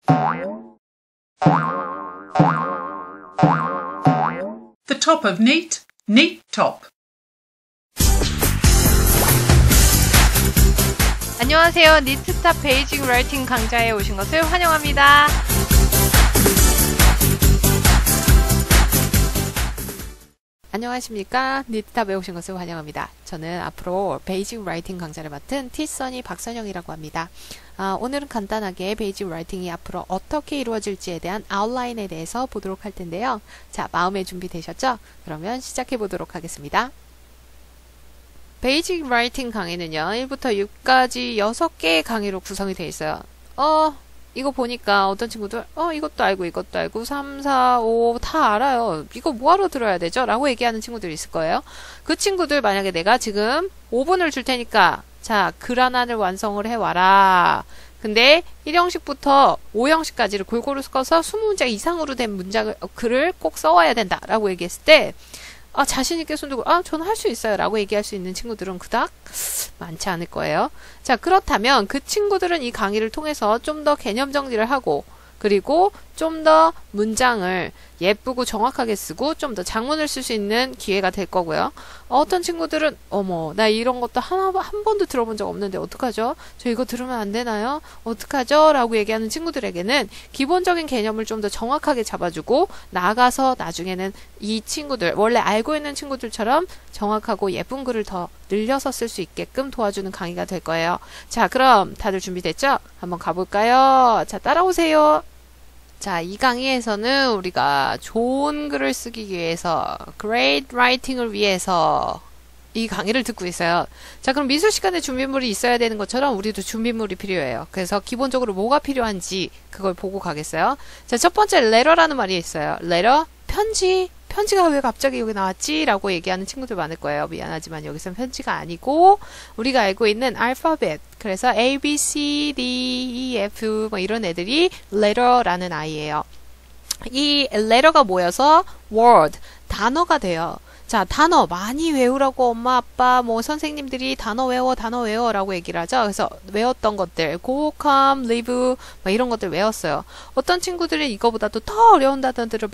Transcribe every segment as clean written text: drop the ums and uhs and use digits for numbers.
The top of neat, neat top. 안녕하세요. 니트탑 베이직 라이팅 강좌에 오신 것을 환영합니다. 안녕하십니까. 니트탑에 오신 것을 환영합니다. 저는 앞으로 베이직 라이팅 강좌를 맡은 티써니 박선영이라고 합니다. 오늘은 간단하게 베이직 라이팅이 앞으로 어떻게 이루어질지에 대한 아웃라인에 대해서 보도록 할 텐데요. 자, 마음의 준비 되셨죠? 그러면 시작해 보도록 하겠습니다. 베이직 라이팅 강의는요, 1부터 6까지 6개의 강의로 구성이 되어 있어요. 이거 보니까 어떤 친구들, 이것도 알고, 이것도 알고, 3, 4, 5 다 알아요. 이거 뭐하러 들어야 되죠? 라고 얘기하는 친구들이 있을 거예요. 그 친구들 만약에 내가 지금 5분을 줄 테니까, 자, 글 하나를 완성을 해와라. 근데 1형식부터 5형식까지를 골고루 써서 20문장 이상으로 된 문장을, 글을 꼭 써와야 된다. 라고 얘기했을 때, 자신있게 손들고, 저는 할 수 있어요. 라고 얘기할 수 있는 친구들은 그닥 많지 않을 거예요. 자, 그렇다면 그 친구들은 이 강의를 통해서 좀 더 개념 정리를 하고, 그리고 좀 더 문장을 예쁘고 정확하게 쓰고 좀 더 장문을 쓸 수 있는 기회가 될 거고요. 어떤 친구들은 나 이런 것도 한 번도 들어본 적 없는데 어떡하죠? 저 이거 들으면 안 되나요? 어떡하죠? 라고 얘기하는 친구들에게는 기본적인 개념을 좀 더 정확하게 잡아주고 나아가서 나중에는 이 친구들, 원래 알고 있는 친구들처럼 정확하고 예쁜 글을 더 늘려서 쓸 수 있게끔 도와주는 강의가 될 거예요. 자, 그럼 다들 준비됐죠? 한번 가볼까요? 자, 따라오세요. 자, 이 강의에서는 우리가 좋은 글을 쓰기 위해서, great writing을 위해서 이 강의를 듣고 있어요. 자, 그럼 미술 시간에 준비물이 있어야 되는 것처럼 우리도 준비물이 필요해요. 그래서 기본적으로 뭐가 필요한지 그걸 보고 가겠어요. 자, 첫 번째 letter라는 말이 있어요. letter, 편지. 편지가 왜 갑자기 여기 나왔지? 라고 얘기하는 친구들 많을 거예요. 미안하지만 여기서는 편지가 아니고 우리가 알고 있는 알파벳, 그래서 A, B, C, D, E, F 뭐 이런 애들이 letter라는 아이예요. 이 letter가 모여서 word, 단어가 돼요. 자, 단어 많이 외우라고 엄마, 아빠, 뭐 선생님들이 단어 외워 라고 얘기를 하죠. 그래서 외웠던 것들, go, come, live 막 이런 것들 외웠어요. 어떤 친구들은 이거보다도 더 어려운 단어들을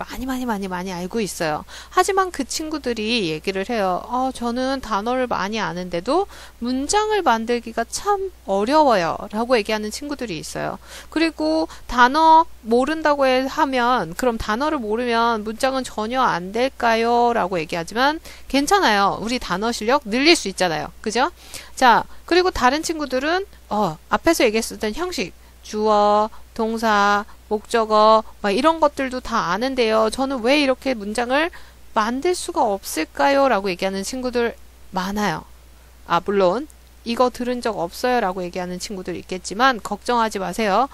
많이 알고 있어요. 하지만 그 친구들이 얘기를 해요. 저는 단어를 많이 아는데도 문장을 만들기가 참 어려워요. 라고 얘기하는 친구들이 있어요. 그리고 단어 모른다고 하면, 그럼 단어를 모르면 문장은 전혀 안 될까요? 라고 얘기하지만 괜찮아요. 우리 단어 실력 늘릴 수 있잖아요. 그죠? 자, 그리고 다른 친구들은 앞에서 얘기했었던 형식, 주어, 동사, 목적어 막 이런 것들도 다 아는데요. 저는 왜 이렇게 문장을 만들 수가 없을까요? 라고 얘기하는 친구들 많아요. 물론 이거 들은 적 없어요 라고 얘기하는 친구들 있겠지만 걱정하지 마세요.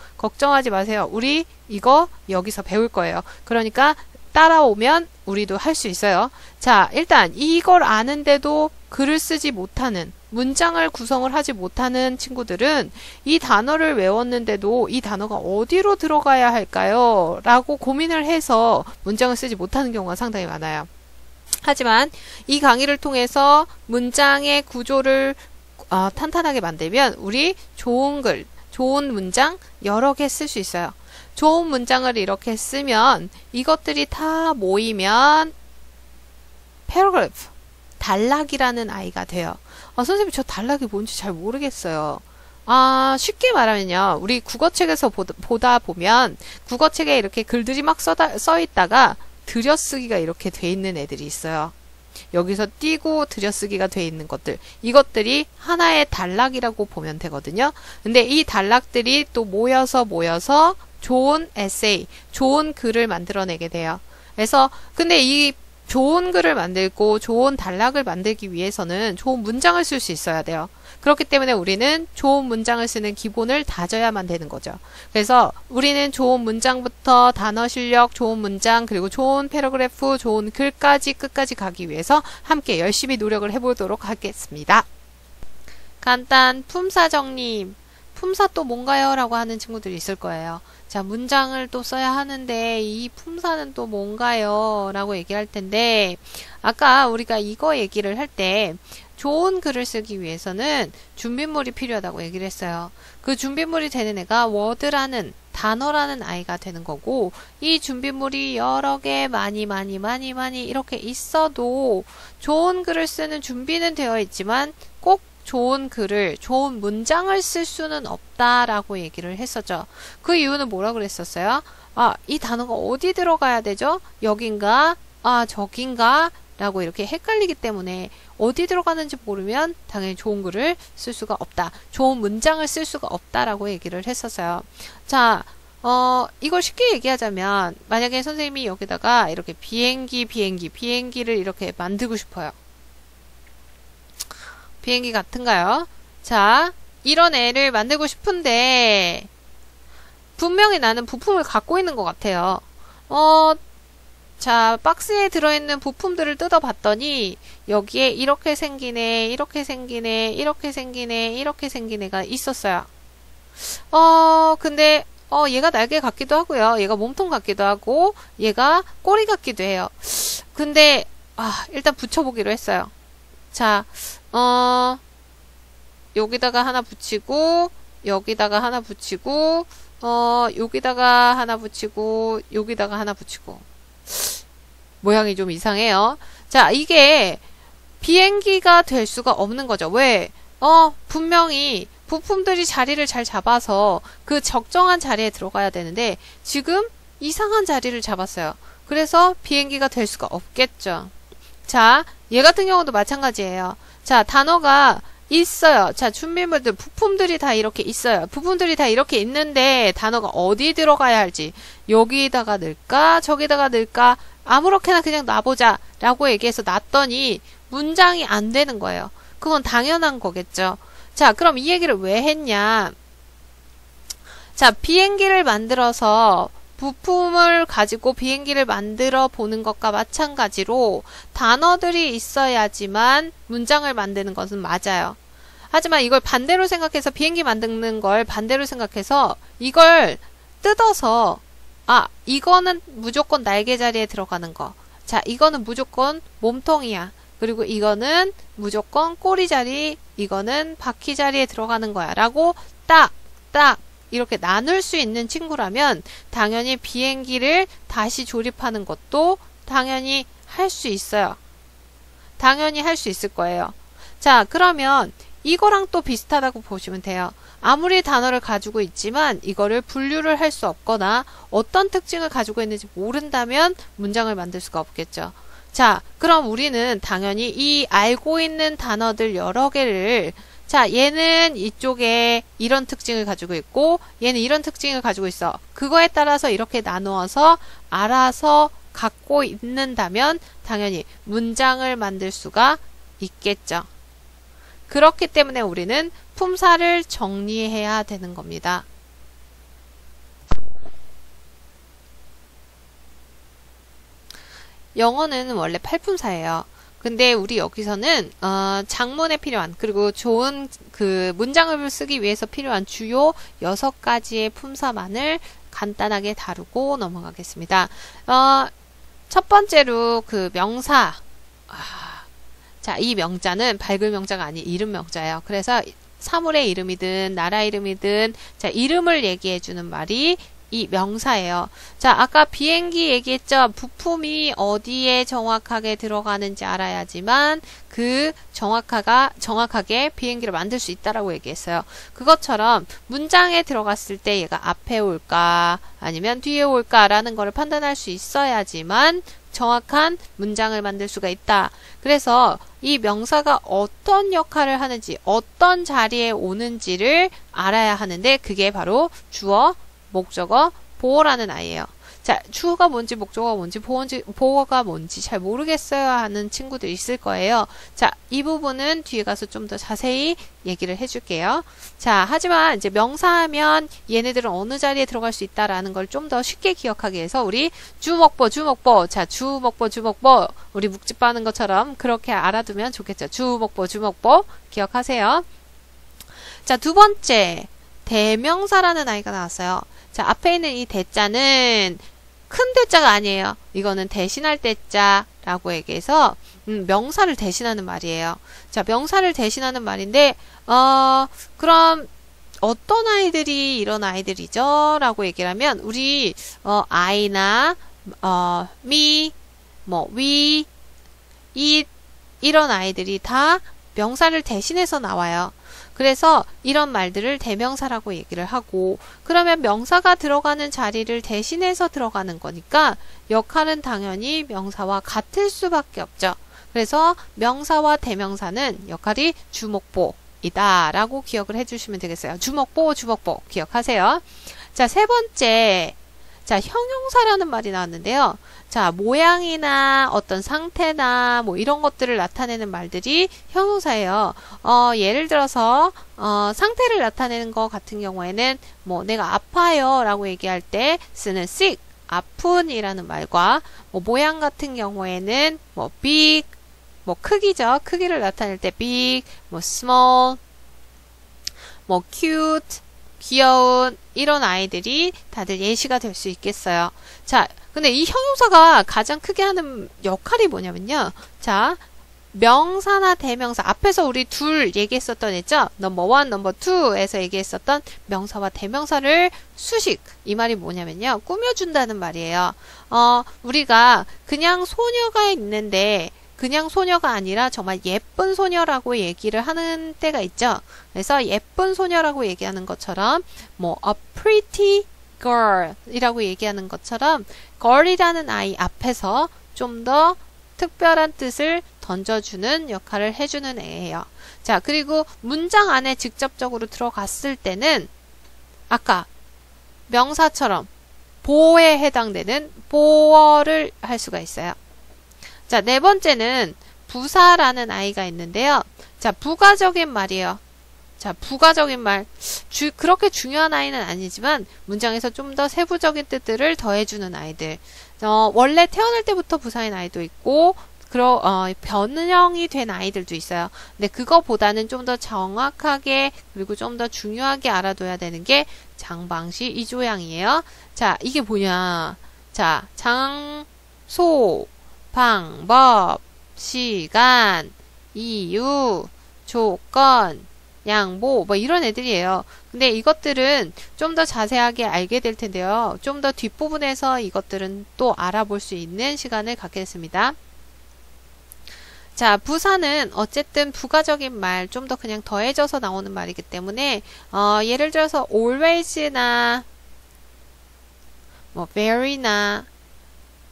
우리 이거 여기서 배울 거예요. 그러니까 따라오면 우리도 할 수 있어요. 자, 일단 이걸 아는데도 글을 쓰지 못하는, 문장을 구성을 하지 못하는 친구들은 이 단어를 외웠는데도 이 단어가 어디로 들어가야 할까요? 라고 고민을 해서 문장을 쓰지 못하는 경우가 상당히 많아요. 하지만 이 강의를 통해서 문장의 구조를 탄탄하게 만들면 우리 좋은 글, 좋은 문장 여러 개 쓸 수 있어요. 좋은 문장을 이렇게 쓰면 이것들이 다 모이면 paragraph, 단락이라는 아이가 돼요. 선생님 저 단락이 뭔지 잘 모르겠어요. 쉽게 말하면요. 우리 국어책에서 보다 보면 국어책에 이렇게 글들이 막 써 있다가 들여쓰기가 이렇게 돼 있는 애들이 있어요. 여기서 띄고 들여쓰기가 돼 있는 것들, 이것들이 하나의 단락이라고 보면 되거든요. 근데 이 단락들이 또 모여서 좋은 에세이, 좋은 글을 만들어내게 돼요. 그래서 근데 이 좋은 글을 만들고 좋은 단락을 만들기 위해서는 좋은 문장을 쓸 수 있어야 돼요. 그렇기 때문에 우리는 좋은 문장을 쓰는 기본을 다져야만 되는 거죠. 그래서 우리는 좋은 문장부터 단어 실력, 좋은 문장, 그리고 좋은 패러그래프, 좋은 글까지 끝까지 가기 위해서 함께 열심히 노력을 해보도록 하겠습니다. 간단 품사 정리. 품사 또 뭔가요? 라고 하는 친구들이 있을 거예요. 자, 문장을 또 써야 하는데 이 품사는 또 뭔가요? 라고 얘기할 텐데 아까 우리가 이거 얘기를 할 때 좋은 글을 쓰기 위해서는 준비물이 필요하다고 얘기를 했어요. 그 준비물이 되는 애가 워드라는 단어라는 아이가 되는 거고, 이 준비물이 여러 개 많이 이렇게 있어도 좋은 글을 쓰는 준비는 되어 있지만 꼭 좋은 글을, 좋은 문장을 쓸 수는 없다라고 얘기를 했었죠. 그 이유는 뭐라 그랬었어요? 아, 이 단어가 어디 들어가야 되죠? 여긴가? 아, 저긴가? 라고 이렇게 헷갈리기 때문에 어디 들어가는지 모르면 당연히 좋은 글을 쓸 수가 없다. 좋은 문장을 쓸 수가 없다라고 얘기를 했었어요. 자, 이걸 쉽게 얘기하자면 만약에 선생님이 여기다가 이렇게 비행기를 이렇게 만들고 싶어요. 비행기 같은가요? 자, 이런 애를 만들고 싶은데 분명히 나는 부품을 갖고 있는 것 같아요. 자, 박스에 들어있는 부품들을 뜯어봤더니 여기에 이렇게 생긴 애, 이렇게 생긴 애, 이렇게 생긴 애, 이렇게 생긴 애가 있었어요. 근데 얘가 날개 같기도 하고요. 얘가 몸통 같기도 하고 얘가 꼬리 같기도 해요. 근데 일단 붙여보기로 했어요. 자, 여기다가 하나 붙이고 여기다가 하나 붙이고 여기다가 하나 붙이고 여기다가 하나 붙이고 모양이 좀 이상해요. 자, 이게 비행기가 될 수가 없는 거죠. 왜? 분명히 부품들이 자리를 잘 잡아서 그 적정한 자리에 들어가야 되는데 지금 이상한 자리를 잡았어요. 그래서 비행기가 될 수가 없겠죠. 자, 얘 같은 경우도 마찬가지예요. 자, 단어가 있어요. 자, 준비물들, 부품들이 다 이렇게 있어요. 부품들이 다 이렇게 있는데 단어가 어디 들어가야 할지, 여기다가 넣을까 저기다가 넣을까 아무렇게나 그냥 놔보자 라고 얘기해서 놨더니 문장이 안 되는 거예요. 그건 당연한 거겠죠. 자, 그럼 이 얘기를 왜 했냐. 자, 비행기를 만들어서 부품을 가지고 비행기를 만들어 보는 것과 마찬가지로 단어들이 있어야지만 문장을 만드는 것은 맞아요. 하지만 이걸 반대로 생각해서 비행기 만드는 걸 반대로 생각해서 이걸 뜯어서 이거는 무조건 날개 자리에 들어가는 거. 자, 이거는 무조건 몸통이야. 그리고 이거는 무조건 꼬리 자리, 이거는 바퀴 자리에 들어가는 거야. 라고 딱 이렇게 나눌 수 있는 친구라면 당연히 비행기를 다시 조립하는 것도 당연히 할 수 있어요. 당연히 할 수 있을 거예요. 자, 그러면 이거랑 또 비슷하다고 보시면 돼요. 아무리 단어를 가지고 있지만 이거를 분류를 할 수 없거나 어떤 특징을 가지고 있는지 모른다면 문장을 만들 수가 없겠죠. 자, 그럼 우리는 당연히 이 알고 있는 단어들 여러 개를 자, 얘는 이쪽에 이런 특징을 가지고 있고 얘는 이런 특징을 가지고 있어. 그거에 따라서 이렇게 나누어서 알아서 갖고 있는다면 당연히 문장을 만들 수가 있겠죠. 그렇기 때문에 우리는 품사를 정리해야 되는 겁니다. 영어는 원래 8품사예요. 근데 우리 여기서는 장문에 필요한 그리고 좋은 그 문장을 쓰기 위해서 필요한 주요 6가지의 품사만을 간단하게 다루고 넘어가겠습니다. 첫 번째로 그 명사. 자, 이 명자는 밝을 명자가 아닌 이름 명자예요. 그래서 사물의 이름이든 나라 이름이든 자, 이름을 얘기해 주는 말이 이 명사예요. 자, 아까 비행기 얘기했죠. 부품이 어디에 정확하게 들어가는지 알아야지만 그 정확하게 비행기를 만들 수 있다라고 얘기했어요. 그것처럼 문장에 들어갔을 때 얘가 앞에 올까 아니면 뒤에 올까라는 거를 판단할 수 있어야지만 정확한 문장을 만들 수가 있다. 그래서 이 명사가 어떤 역할을 하는지 어떤 자리에 오는지를 알아야 하는데 그게 바로 주어, 목적어, 보어라는 아이예요. 자, 주어가 뭔지 목적어가 뭔지 보어가 뭔지 잘 모르겠어요 하는 친구들 있을 거예요. 자, 이 부분은 뒤에 가서 좀 더 자세히 얘기를 해줄게요. 자, 하지만 이제 명사하면 얘네들은 어느 자리에 들어갈 수 있다라는 걸 좀 더 쉽게 기억하기 위해서 우리 주목보 자, 주목보 우리 묵집 하는 것처럼 그렇게 알아두면 좋겠죠. 주목보 기억하세요. 자, 두 번째 대명사라는 아이가 나왔어요. 자, 앞에 있는 이 대자는 큰 대자가 아니에요. 이거는 대신할 대자라고 얘기해서 명사를 대신하는 말이에요. 자, 명사를 대신하는 말인데 그럼 어떤 아이들이 이런 아이들이죠? 라고 얘기를 하면, 우리, I나, me, we, it, 이런 아이들이 다 명사를 대신해서 나와요. 그래서 이런 말들을 대명사라고 얘기를 하고, 그러면 명사가 들어가는 자리를 대신해서 들어가는 거니까 역할은 당연히 명사와 같을 수밖에 없죠. 그래서 명사와 대명사는 역할이 주목보이다 라고 기억을 해주시면 되겠어요. 주목보, 주목보 기억하세요. 자, 세 번째. 자, 형용사라는 말이 나왔는데요. 자, 모양이나 어떤 상태나 뭐 이런 것들을 나타내는 말들이 형용사예요. 예를 들어서 상태를 나타내는 것 같은 경우에는 뭐 내가 아파요 라고 얘기할 때 쓰는 sick, 아픈이라는 말과 뭐 모양 같은 경우에는 뭐 big, 뭐 크기죠. 크기를 나타낼 때 big, 뭐 small, 뭐 cute, 귀여운 이런 아이들이 다들 예시가 될 수 있겠어요. 자, 근데 이 형용사가 가장 크게 하는 역할이 뭐냐면요. 자, 명사나 대명사 앞에서 우리 둘 얘기했었던 애죠. 넘버 1, 넘버 2에서 얘기했었던 명사와 대명사를 수식. 이 말이 뭐냐면요. 꾸며준다는 말이에요. 우리가 그냥 소녀가 있는데 그냥 소녀가 아니라 정말 예쁜 소녀라고 얘기를 하는 때가 있죠. 그래서 예쁜 소녀라고 얘기하는 것처럼 뭐 a pretty girl 이라고 얘기하는 것처럼 girl이라는 아이 앞에서 좀 더 특별한 뜻을 던져주는 역할을 해주는 애예요. 자, 그리고 문장 안에 직접적으로 들어갔을 때는 아까 명사처럼 보어에 해당되는 보어를 할 수가 있어요. 자, 네 번째는 부사라는 아이가 있는데요. 자, 부가적인 말이에요. 자, 부가적인 말. 그렇게 중요한 아이는 아니지만 문장에서 좀 더 세부적인 뜻들을 더해주는 아이들. 원래 태어날 때부터 부사인 아이도 있고, 변형이 된 아이들도 있어요. 근데 그거보다는 좀 더 정확하게 그리고 좀 더 중요하게 알아둬야 되는 게 장방시 이조양이에요. 자, 이게 뭐냐. 자, 장소, 방법, 시간, 이유, 조건, 양보, 뭐 이런 애들이에요. 근데 이것들은 좀 더 자세하게 알게 될 텐데요. 좀 더 뒷부분에서 이것들은 또 알아볼 수 있는 시간을 갖겠습니다. 자, 부사는 어쨌든 부가적인 말, 좀 더 그냥 더해져서 나오는 말이기 때문에 예를 들어서 always나 뭐 very나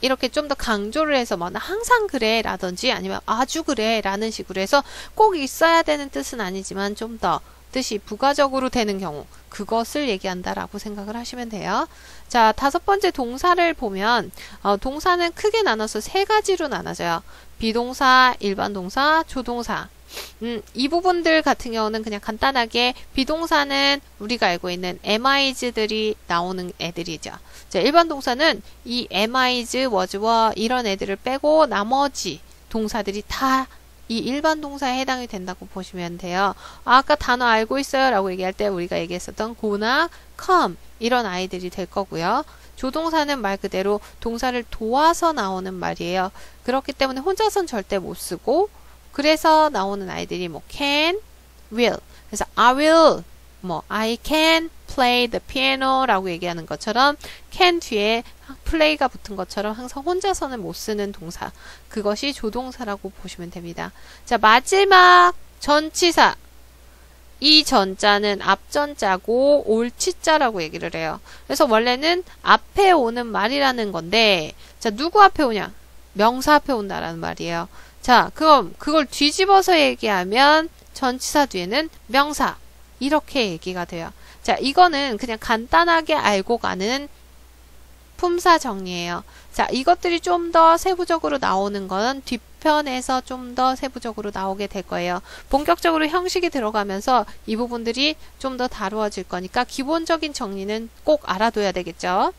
이렇게 좀 더 강조를 해서 뭐 나 항상 그래 라든지 아니면 아주 그래 라는 식으로 해서 꼭 있어야 되는 뜻은 아니지만 좀 더 뜻이 부가적으로 되는 경우 그것을 얘기한다 라고 생각을 하시면 돼요. 자, 다섯 번째 동사를 보면 동사는 크게 나눠서 세 가지로 나눠져요. 비동사, 일반 동사, 조동사. 이 부분들 같은 경우는 그냥 간단하게 비동사는 우리가 알고 있는 amis들이 나오는 애들이죠. 자, 일반 동사는 이 amis, was, were 이런 애들을 빼고 나머지 동사들이 다 이 일반 동사에 해당이 된다고 보시면 돼요. 아까 단어 알고 있어요 라고 얘기할 때 우리가 얘기했었던 go나 come 이런 아이들이 될 거고요. 조동사는 말 그대로 동사를 도와서 나오는 말이에요. 그렇기 때문에 혼자선 절대 못 쓰고 그래서 나오는 아이들이 뭐 can, will. 그래서 I will, 뭐 I can play the piano 라고 얘기하는 것처럼 can 뒤에 play가 붙은 것처럼 항상 혼자서는 못 쓰는 동사. 그것이 조동사라고 보시면 됩니다. 자, 마지막 전치사. 이 전자는 앞전자고 올치자라고 얘기를 해요. 그래서 원래는 앞에 오는 말이라는 건데 자, 누구 앞에 오냐? 명사 앞에 온다라는 말이에요. 자, 그럼 그걸 뒤집어서 얘기하면 전치사 뒤에는 명사 이렇게 얘기가 돼요. 자, 이거는 그냥 간단하게 알고 가는 품사 정리예요. 자, 이것들이 좀 더 세부적으로 나오는 건 뒷편에서 좀 더 세부적으로 나오게 될 거예요. 본격적으로 형식이 들어가면서 이 부분들이 좀 더 다루어질 거니까 기본적인 정리는 꼭 알아둬야 되겠죠.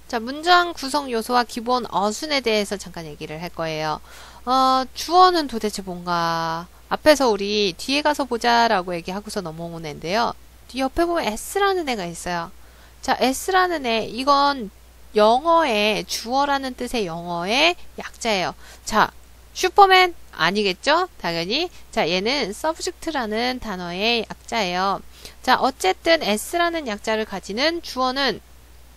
자, 문장 구성 요소와 기본 어순에 대해서 잠깐 얘기를 할 거예요. 주어는 도대체 뭔가 앞에서 우리 뒤에 가서 보자 라고 얘기하고서 넘어온 애인데요. 옆에 보면 S라는 애가 있어요. 자, S라는 애, 이건 영어의 주어라는 뜻의 영어의 약자예요. 자, 슈퍼맨 아니겠죠? 당연히. 자, 얘는 subject라는 단어의 약자예요. 자, 어쨌든 s라는 약자를 가지는 주어는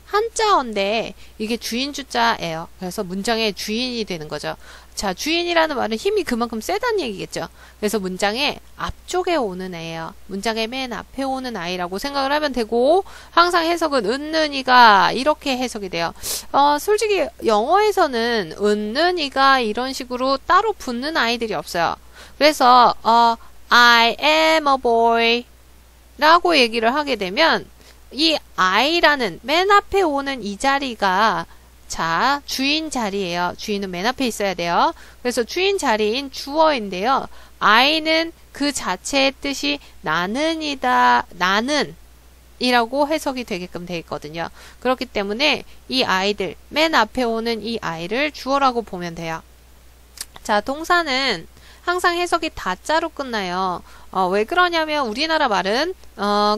한자어인데 이게 주인 주자예요. 그래서 문장의 주인이 되는 거죠. 자, 주인이라는 말은 힘이 그만큼 세다는 얘기겠죠. 그래서 문장의 앞쪽에 오는 애예요. 문장의 맨 앞에 오는 아이라고 생각을 하면 되고, 항상 해석은 은는이가 이렇게 해석이 돼요. 솔직히 영어에서는 은는이가 이런 식으로 따로 붙는 아이들이 없어요. 그래서 I am a boy 라고 얘기를 하게 되면 이 I라는 맨 앞에 오는 이 자리가 자, 주인 자리예요. 주인은 맨 앞에 있어야 돼요. 그래서 주인 자리인 주어인데요. I는 그 자체의 뜻이 나는이다, 나는 이라고 해석이 되게끔 되어 있거든요. 그렇기 때문에 이 아이들, 맨 앞에 오는 이 아이를 주어라고 보면 돼요. 자, 동사는 항상 해석이 다자로 끝나요. 왜 그러냐면 우리나라 말은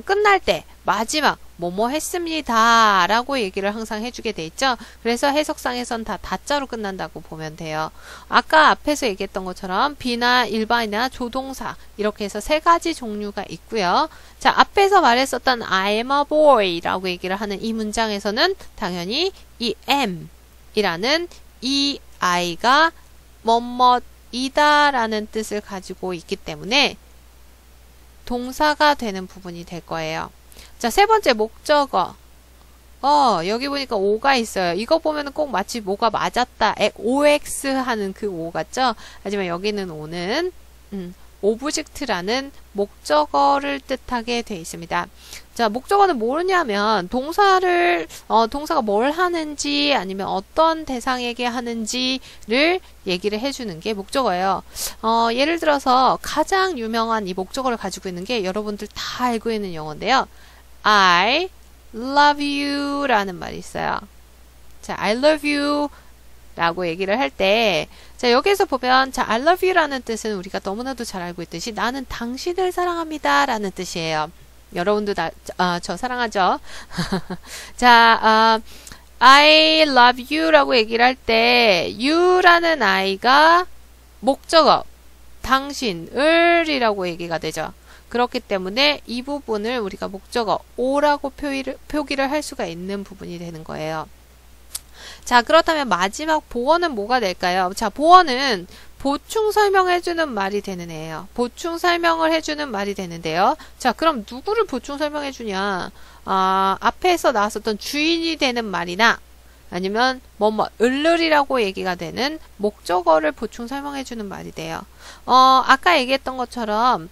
끝날 때 마지막 뭐뭐 했습니다 라고 얘기를 항상 해주게 돼 있죠. 그래서 해석상에선 다 다자로 끝난다고 보면 돼요. 아까 앞에서 얘기했던 것처럼 be나 일반이나 조동사 이렇게 해서 세 가지 종류가 있고요. 자, 앞에서 말했었던 I am a boy 라고 얘기를 하는 이 문장에서는 당연히 이 am 이라는 이 I가 뭐뭐이다 라는 뜻을 가지고 있기 때문에 동사가 되는 부분이 될 거예요. 자, 세 번째 목적어. 여기 보니까 오가 있어요. 이거 보면은 꼭 마치 뭐가 맞았다. OX 하는 그 오 같죠? 하지만 여기는 오는, 오브젝트라는 목적어를 뜻하게 되어 있습니다. 자, 목적어는 뭐냐면, 동사가 뭘 하는지, 아니면 어떤 대상에게 하는지를 얘기를 해주는 게 목적어예요. 예를 들어서 가장 유명한 이 목적어를 가지고 있는 게 여러분들 다 알고 있는 용어인데요. I love you 라는 말이 있어요. 자, I love you 라고 얘기를 할 때, 자, 여기에서 보면, 자, I love you 라는 뜻은 우리가 너무나도 잘 알고 있듯이 나는 당신을 사랑합니다 라는 뜻이에요. 여러분도 저 사랑하죠? 자, I love you 라고 얘기를 할 때, you라는 아이가 목적어, 당신을 이라고 얘기가 되죠. 그렇기 때문에 이 부분을 우리가 목적어 오라고 표기를 할 수가 있는 부분이 되는 거예요. 자, 그렇다면 마지막 보어는 뭐가 될까요? 자, 보어는 보충 설명해주는 말이 되는 애예요. 보충 설명을 해주는 말이 되는데요. 자, 그럼 누구를 보충 설명해주냐? 앞에서 나왔었던 주인이 되는 말이나 아니면 을르리라고 얘기가 되는 목적어를 보충 설명해주는 말이 돼요. 아까 얘기했던 것처럼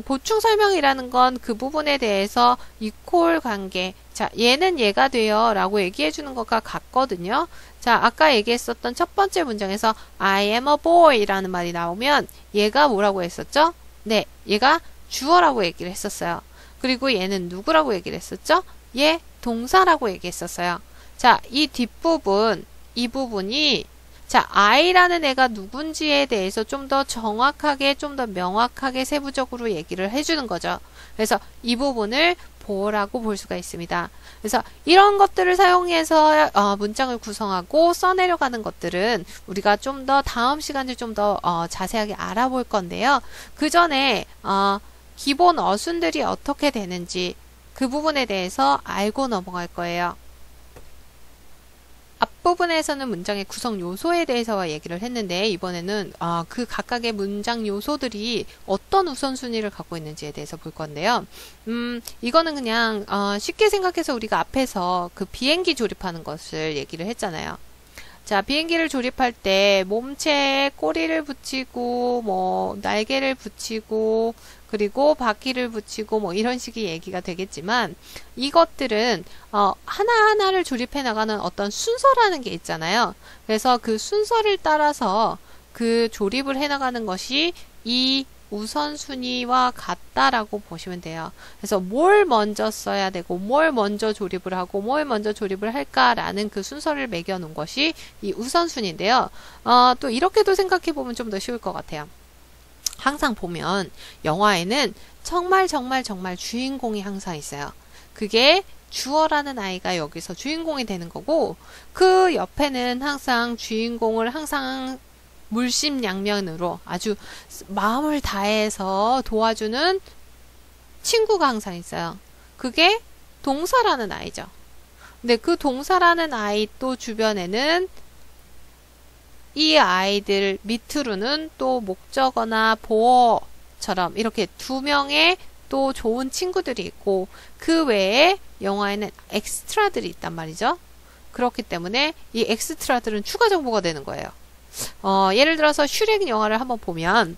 보충 설명이라는 건 그 부분에 대해서 이퀄 관계, 자, 얘는 얘가 돼요 라고 얘기해 주는 것과 같거든요. 자, 아까 얘기했었던 첫 번째 문장에서 I am a boy 라는 말이 나오면 얘가 뭐라고 했었죠? 네, 얘가 주어라고 얘기를 했었어요. 그리고 얘는 누구라고 얘기를 했었죠? 얘 동사라고 얘기했었어요. 자, 이 뒷부분, 이 부분이 자, I라는 애가 누군지에 대해서 좀 더 정확하게, 좀 더 명확하게 세부적으로 얘기를 해주는 거죠. 그래서 이 부분을 보어라고 볼 수가 있습니다. 그래서 이런 것들을 사용해서 문장을 구성하고 써내려가는 것들은 우리가 좀 더 다음 시간에 좀 더 자세하게 알아볼 건데요. 그 전에 기본 어순들이 어떻게 되는지 그 부분에 대해서 알고 넘어갈 거예요. 앞부분에서는 문장의 구성 요소에 대해서 얘기를 했는데 이번에는 그 각각의 문장 요소들이 어떤 우선순위를 갖고 있는지에 대해서 볼 건데요. 이거는 그냥 쉽게 생각해서 우리가 앞에서 그 비행기 조립하는 것을 얘기를 했잖아요. 자, 비행기를 조립할 때 몸체에 꼬리를 붙이고 뭐 날개를 붙이고 그리고 바퀴를 붙이고 뭐 이런 식의 얘기가 되겠지만 이것들은 하나하나를 조립해 나가는 어떤 순서라는 게 있잖아요. 그래서 그 순서를 따라서 그 조립을 해 나가는 것이 이 우선순위와 같다라고 보시면 돼요. 그래서 뭘 먼저 써야 되고 뭘 먼저 조립을 하고 뭘 먼저 조립을 할까라는 그 순서를 매겨 놓은 것이 이 우선순위인데요. 또 이렇게도 생각해 보면 좀 더 쉬울 것 같아요. 항상 보면 영화에는 정말 주인공이 항상 있어요. 그게 주어라는 아이가 여기서 주인공이 되는 거고 그 옆에는 항상 주인공을 항상 물심양면으로 아주 마음을 다해서 도와주는 친구가 항상 있어요. 그게 동사라는 아이죠. 근데 그 동사라는 아이 또 주변에는 이 아이들 밑으로는 또 목적어나 보어처럼 이렇게 두 명의 또 좋은 친구들이 있고 그 외에 영화에는 엑스트라들이 있단 말이죠. 그렇기 때문에 이 엑스트라들은 추가 정보가 되는 거예요. 예를 들어서 슈렉 영화를 한번 보면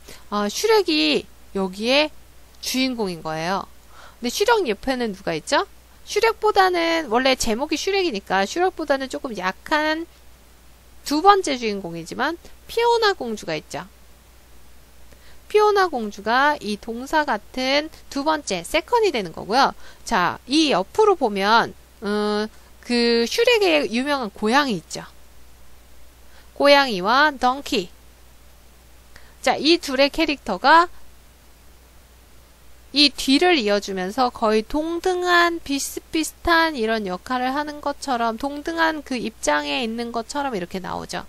슈렉이 여기에 주인공인 거예요. 근데 슈렉 옆에는 누가 있죠? 슈렉보다는 원래 제목이 슈렉이니까 슈렉보다는 조금 약한 두 번째 주인공이지만 피오나 공주가 있죠. 피오나 공주가 이 동사 같은 두 번째 세컨이 되는 거고요. 자, 이 옆으로 보면 그 슈렉의 유명한 고양이 있죠. 고양이와 덩키. 자, 이 둘의 캐릭터가 이 뒤를 이어주면서 거의 동등한 비슷비슷한 이런 역할을 하는 것처럼 동등한 그 입장에 있는 것처럼 이렇게 나오죠.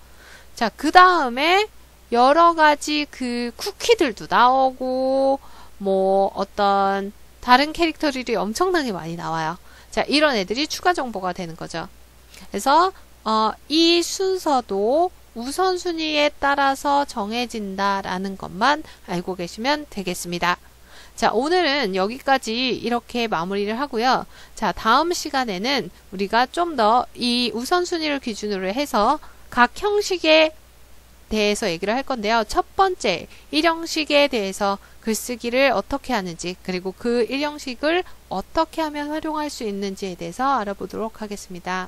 자, 그 다음에 여러 가지 그 쿠키들도 나오고 뭐 어떤 다른 캐릭터들이 엄청나게 많이 나와요. 자, 이런 애들이 추가 정보가 되는 거죠. 그래서 이 순서도 우선순위에 따라서 정해진다라는 것만 알고 계시면 되겠습니다. 자, 오늘은 여기까지 이렇게 마무리를 하고요. 자, 다음 시간에는 우리가 좀 더 이 우선순위를 기준으로 해서 각 형식에 대해서 얘기를 할 건데요. 첫 번째, 1형식에 대해서 글쓰기를 어떻게 하는지, 그리고 그 1형식을 어떻게 하면 활용할 수 있는지에 대해서 알아보도록 하겠습니다.